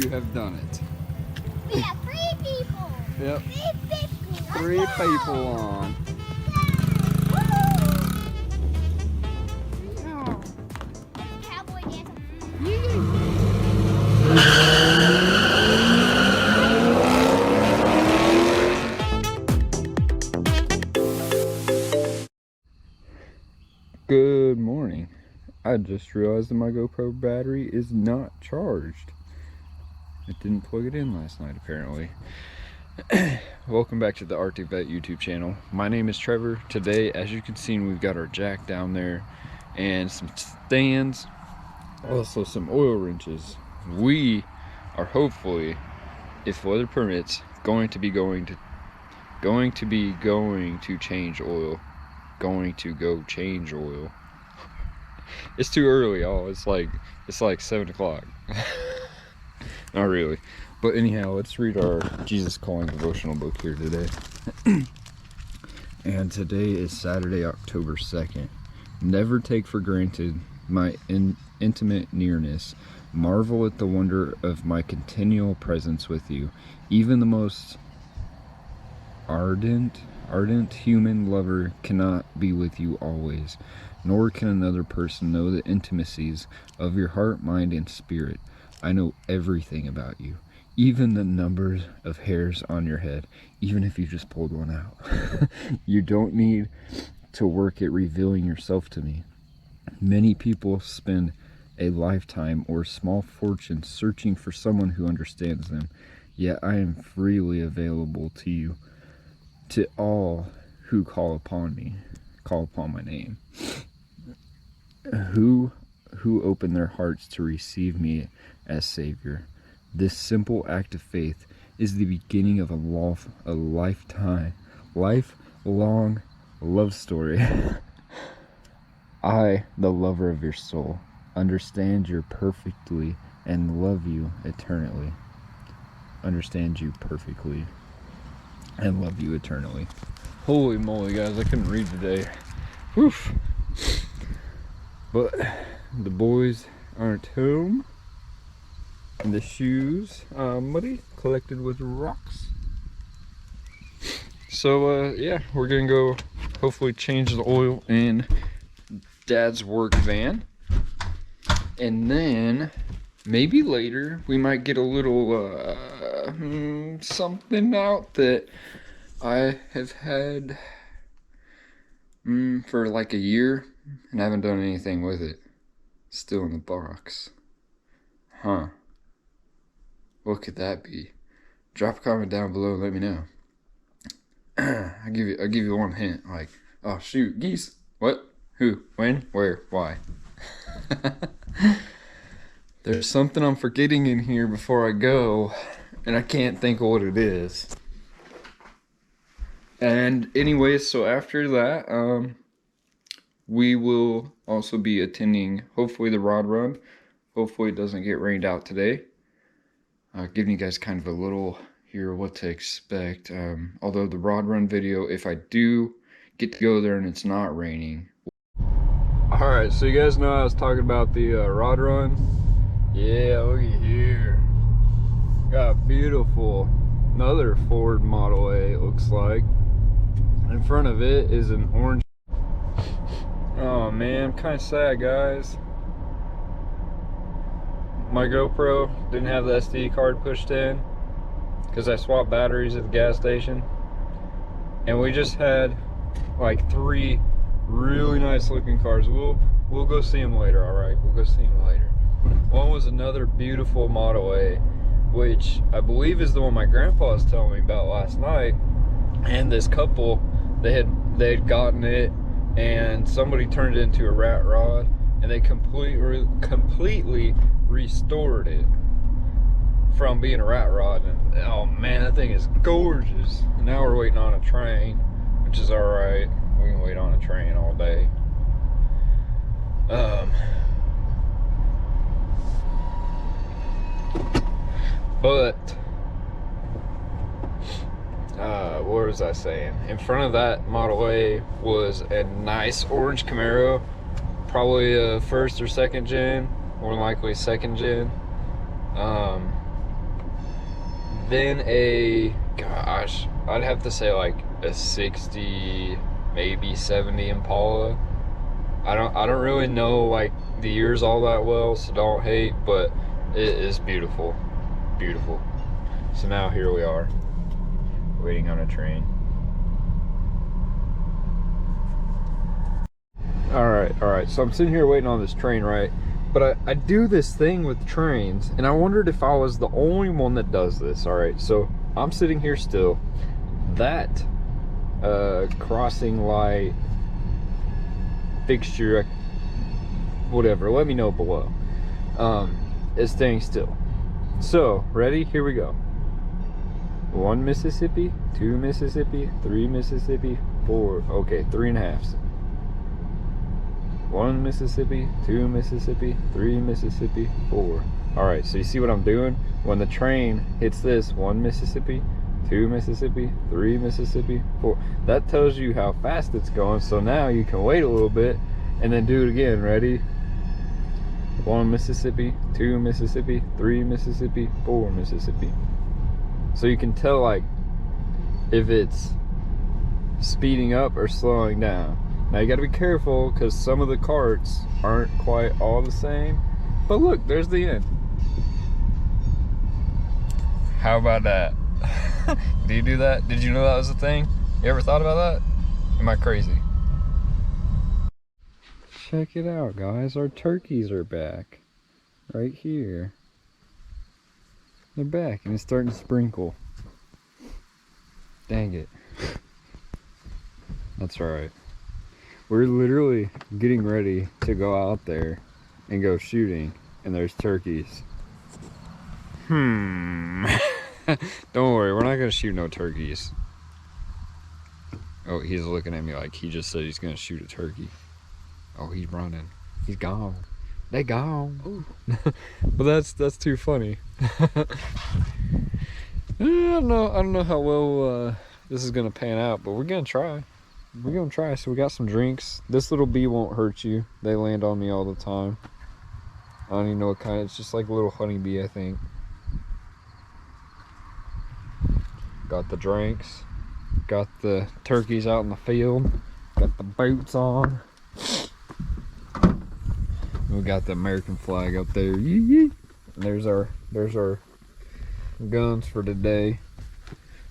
you have done it. We have 3 people. Yep. 3 people. 3 people on. Cowboy dance. Good morning. I just realized that my GoPro battery is not charged. It didn't plug it in last night, apparently. Welcome back to the Arctic Vette YouTube channel. My name is Trevor. Today, as you can see, we've got our jack down there and some stands, also some oil wrenches. We are hopefully, if weather permits, going to change oil. Going to go change oil. It's too early, y'all. It's like 7 o'clock. Not really, but anyhow, let's read our Jesus Calling devotional book here today. And today is Saturday, October 2nd. Never take for granted my intimate nearness. Marvel at the wonder of my continual presence with you. Even the most ardent human lover cannot be with you always, nor can another person know the intimacies of your heart, mind, and spirit. I know everything about you, even the numbers of hairs on your head, even if you just pulled one out. You don't need to work at revealing yourself to me. Many people spend a lifetime or small fortune searching for someone who understands them, yet I am freely available to you, to all who call upon my name, who open their hearts to receive me as Savior. This simple act of faith is the beginning of a lifelong love story. I, the lover of your soul, understand you perfectly and love you eternally. Understand you perfectly and love you eternally. Holy moly, guys, I couldn't read today. Woof. But the boys aren't home, and the shoes are muddy, collected with rocks. So yeah, we're gonna go hopefully change the oil in Dad's work van, and then maybe later we might get a little something out that I have had for like a year and I haven't done anything with it. Still in the box. Huh. What could that be? Drop a comment down below and let me know. I'll give you one hint. Like, oh shoot, geese. What? Who? When? Where? Why? There's something I'm forgetting in here before I go, and I can't think of what it is. And anyways, so after that, we will also be attending, hopefully, the rod run. Hopefully it doesn't get rained out today. Giving you guys kind of a little here what to expect. Although the rod run video, if I do get to go there and it's not raining. Alright, so you guys know I was talking about the rod run. Yeah, look at here. Got a beautiful, another Ford Model A, it looks like. In front of it is an orange. Oh man, I'm kind of sad, guys. My GoPro didn't have the SD card pushed in because I swapped batteries at the gas station. And we just had like 3 really nice looking cars. We'll go see them later, alright? We'll go see them later. One was another beautiful Model A, which I believe is the one my grandpa was telling me about last night. And this couple, they had gotten it, and somebody turned it into a rat rod, and they completely restored it from being a rat rod. And oh man, that thing is gorgeous. And now we're waiting on a train, which is alright. We can wait on a train all day. But what was I saying? In front of that Model A was a nice orange Camaro, probably a first or second gen, more than likely second gen. then a, gosh, I'd have to say like a 60, maybe 70 Impala. I don't really know like the years all that well, so don't hate, but it is beautiful. Beautiful. So now here we are, waiting on a train. All right, so I'm sitting here waiting on this train, right? But I do this thing with trains, and I wondered if I was the only one that does this. All right, so I'm sitting here still. That crossing light fixture, whatever, let me know below, is staying still. So, ready? Here we go. 1 Mississippi, 2 Mississippi, 3 Mississippi, 4, okay, 3.5. 1 Mississippi, 2 Mississippi, 3 Mississippi, 4. All right, so you see what I'm doing? When the train hits this, 1 Mississippi, 2 Mississippi, 3 Mississippi, 4. That tells you how fast it's going. So now you can wait a little bit and then do it again. Ready? 1 Mississippi, 2 Mississippi, 3 Mississippi, 4 Mississippi. So you can tell like if it's speeding up or slowing down. Now you got to be careful because some of the carts aren't quite all the same. But look, there's the end. How about that? Do you do that? Did you know that was a thing? You ever thought about that? Am I crazy? Check it out, guys. Our turkeys are back. Right here. They're back and it's starting to sprinkle. Dang it. That's alright. We're literally getting ready to go out there and go shooting, and there's turkeys. Don't worry, we're not gonna shoot no turkeys. Oh, he's looking at me like he just said he's gonna shoot a turkey. Oh, he's running. He's gone. They gone. But that's too funny. I don't know how well this is gonna pan out, but we're gonna try. We're gonna try. So we got some drinks. This little bee won't hurt you. They land on me all the time. I don't even know what kind. It's just like a little honeybee, I think. Got the drinks. Got the turkeys out in the field. Got the boots on. We got the American flag up there. Yee-yee. There's our guns for today.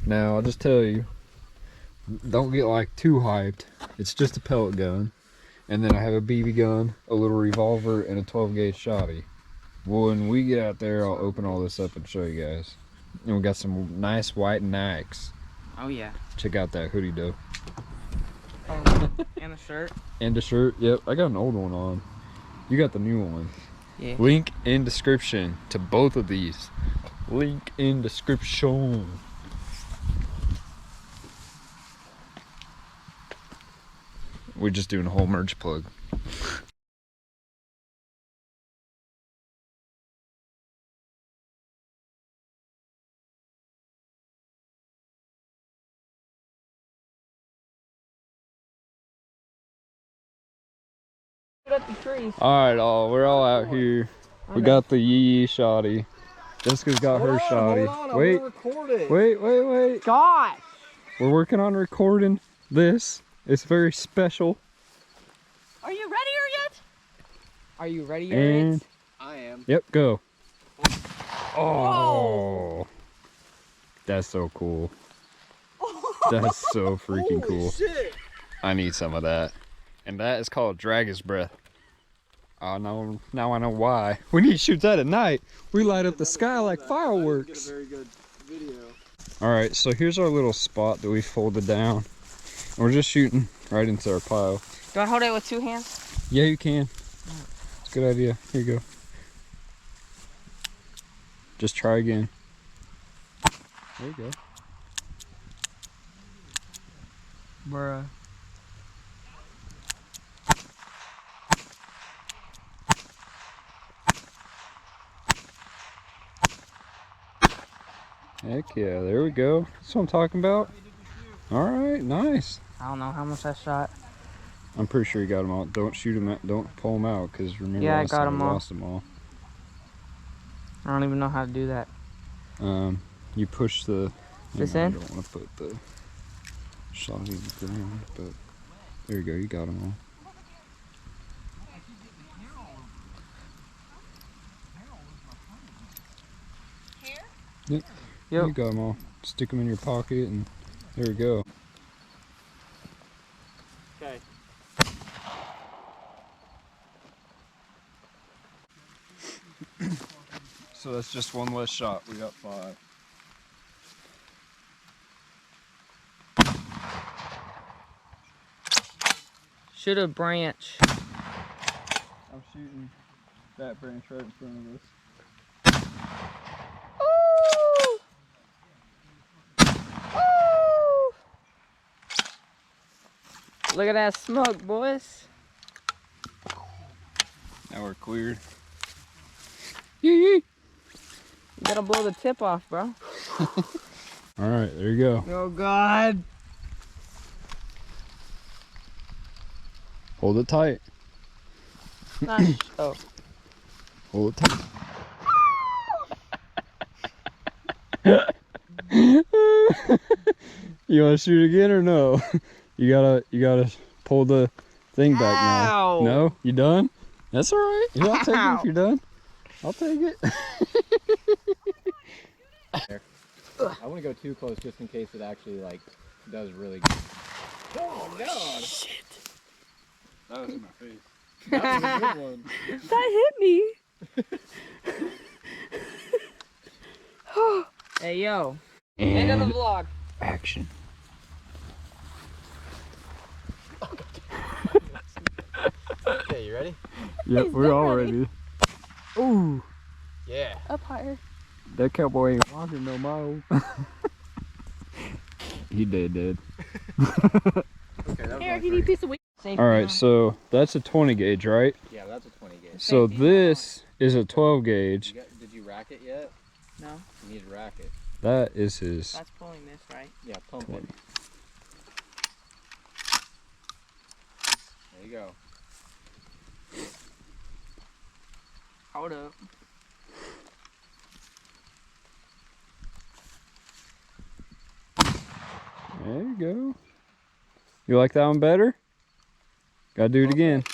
Now I'll just tell you, don't get like too hyped. It's just a pellet gun, and then I have a BB gun, a little revolver, and a 12 gauge shotty. When we get out there, I'll open all this up and show you guys. And we got some nice white Nikes. Oh yeah. Check out that hoodie though. And a shirt. And a shirt. Yep, I got an old one on. You got the new one. Yeah. Link in description to both of these. Link in description. We're just doing a whole merch plug. Up the trees. Alright, we're all out here. We got the yee shotty. Jessica's got her shotty. Wait. Gosh. We're working on recording this. It's very special. Are you ready yet? Are you ready And yet? I am. yep, go. Oh, Whoa. That's so cool. That's so freaking cool. Shit. I need some of that. And that is called Dragon's Breath. Oh no, now I know why. We need to shoot that at night. We light up the sky like fireworks. Very good video. Alright, so here's our little spot that we folded down. We're just shooting right into our pile. Do I hold it with 2 hands? Yeah, you can. It's a good idea. Here you go. Just try again. There you go. Bruh. Heck yeah, there we go. That's what I'm talking about. Alright, nice. I don't know how much I shot. I'm pretty sure you got them all. Don't shoot them, don't pull them out, because remember Yeah, I last time got 'em we all. lost them all. I don't even know how to do that. you push the. This I in? don't want to put the shot in the ground, but there you go. You got them all. Yep. Yep. You got them all. Stick them in your pocket, and there we go. Okay. So that's just one less shot. We got 5. Should have branch. I'm shooting that branch right in front of us. Ooh! Ooh! Look at that smoke, boys. Now we're cleared. You gotta blow the tip off, bro. All right, there you go. Oh God. Hold it tight. Oh. Hold it tight. You want to shoot again or no? You gotta pull the thing back now. Ow. No, you done? That's all right. Yeah, I'll take it if you're done. I'll take it. I wouldn't go too close just in case it actually like does really good. Oh God! Shit. That was in my face. That was a good one. That hit me. Hey yo. End of the vlog. Action. Okay, you ready? Yep, we're all ready. Ooh, Yeah. Up higher. that cowboy ain't walking no more. He dead. Okay, that Here, was you need a piece of weight. All right, so that's a 20 gauge, right? Yeah, that's a 20 gauge. So this is a 12 gauge. Did you rack it yet? No, You need to rack it. That is his. that's pulling this, right? Yeah, pump 20. it. There you go. Hold up. There you go. You like that one better? Gotta do it again.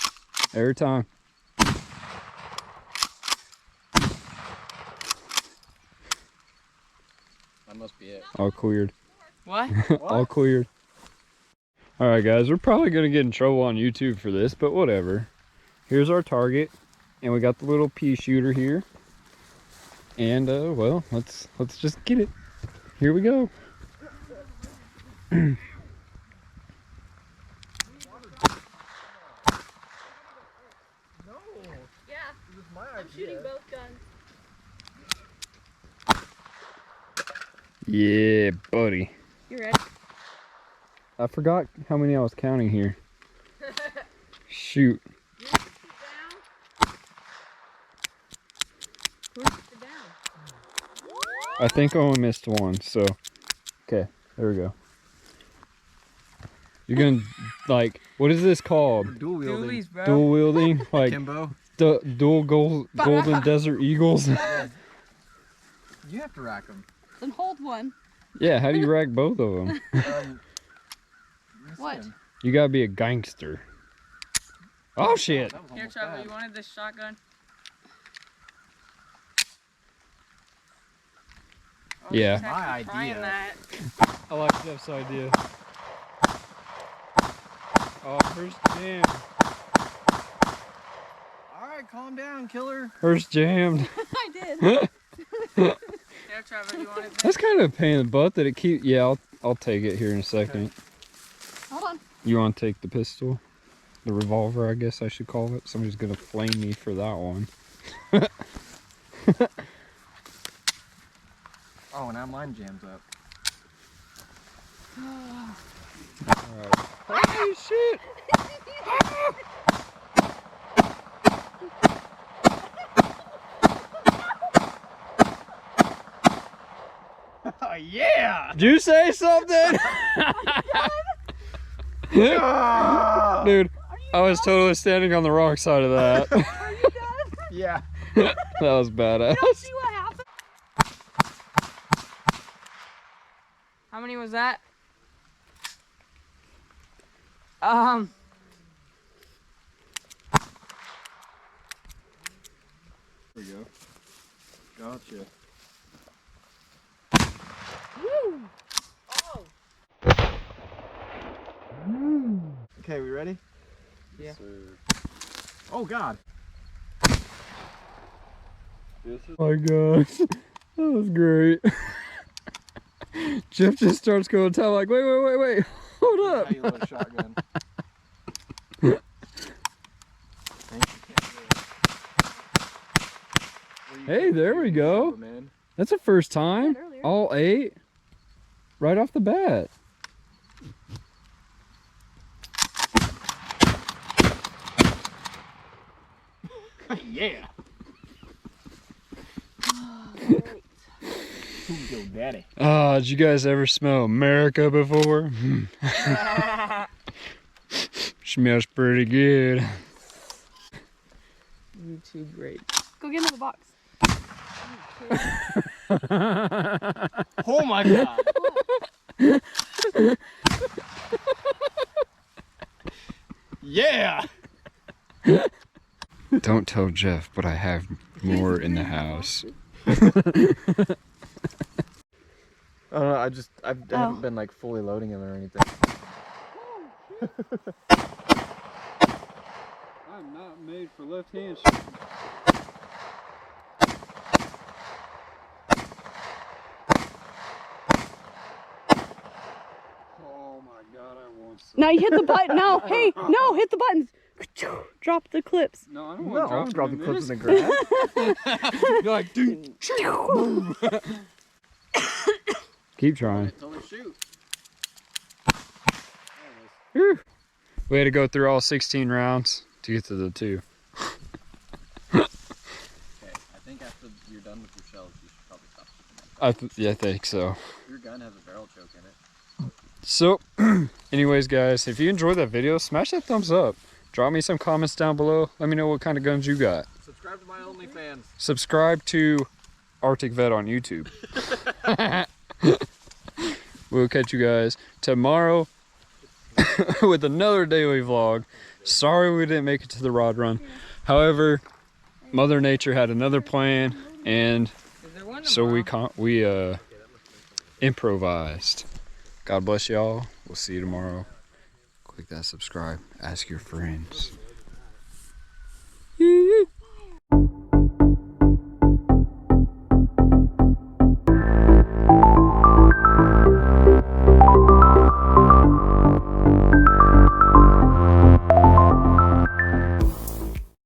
Every time. That must be it. All cleared. What? All cleared. Alright guys, we're probably gonna get in trouble on YouTube for this, but whatever. Here's our target. And we got the little pea shooter here. And well, let's just get it. Here we go. Yeah. I'm shooting both guns. Yeah, buddy. You ready? I forgot how many I was counting here. Shoot. I think I only missed one, so okay, there we go. You're gonna like, what is this called? Dual wielding. Doolies, bro. Dual wielding, like Kimbo. dual golden desert eagles. You have to rack them. Then hold one. Yeah, how do you rack both of them? What? You gotta be a gangster. Oh shit! Here, Trevor, you wanted this shotgun? Oh, Yeah. he's actually My trying idea. that. I like Jeff's idea. Oh, first jam. Alright, calm down, killer. First jammed. I did. Here, Trevor, you wanted this? That's kind of a pain in the butt that it keep. Yeah, I'll take it here in a second. Hold on. You want to take the pistol? The revolver, I guess I should call it. Somebody's gonna flame me for that one. Oh, now mine jams up. Alright. Holy shit! Oh, yeah! Did you say something? Dude, I was totally standing on the wrong side of that. Are you done? Yeah. That was badass. You don't see what happened? was that? There we go. Gotcha. Woo! Oh. Okay, we ready? Yeah. Oh God. Oh my gosh, that was great. Jeff just starts going to town like, wait, hold up. How you load a shotgun? Hey, there we go. That's the first time. All 8 right off the bat. Yeah. Who's your daddy? Oh, did you guys ever smell America before? Smells pretty good. YouTube great. Go get another box. Oh my God. Yeah. Don't tell Jeff, but I have more in the house. I don't know, I haven't been like fully loading them or anything. I'm not made for left-hand. Oh my God, I want some. Now you hit the button. No, hey, no, hit the buttons. Drop the clips. No, I don't No, want I'll to drop the clips in the grass. You're like, dude. Keep trying. Shoot. Whew. We had to go through all 16 rounds to get to the 2. Okay, I think after you're done with your shells, you should probably stop shooting them. Yeah, I think so. Your gun has a barrel choke in it. So, anyways, guys, if you enjoyed that video, smash that thumbs up. Drop me some comments down below. Let me know what kind of guns you got. Subscribe to my OnlyFans. Subscribe to Arctic Vet on YouTube. We'll catch you guys tomorrow with another daily vlog. Sorry we didn't make it to the rod run. However, Mother Nature had another plan, and so we improvised. God bless y'all. We'll see you tomorrow. Click that subscribe. Ask your friends.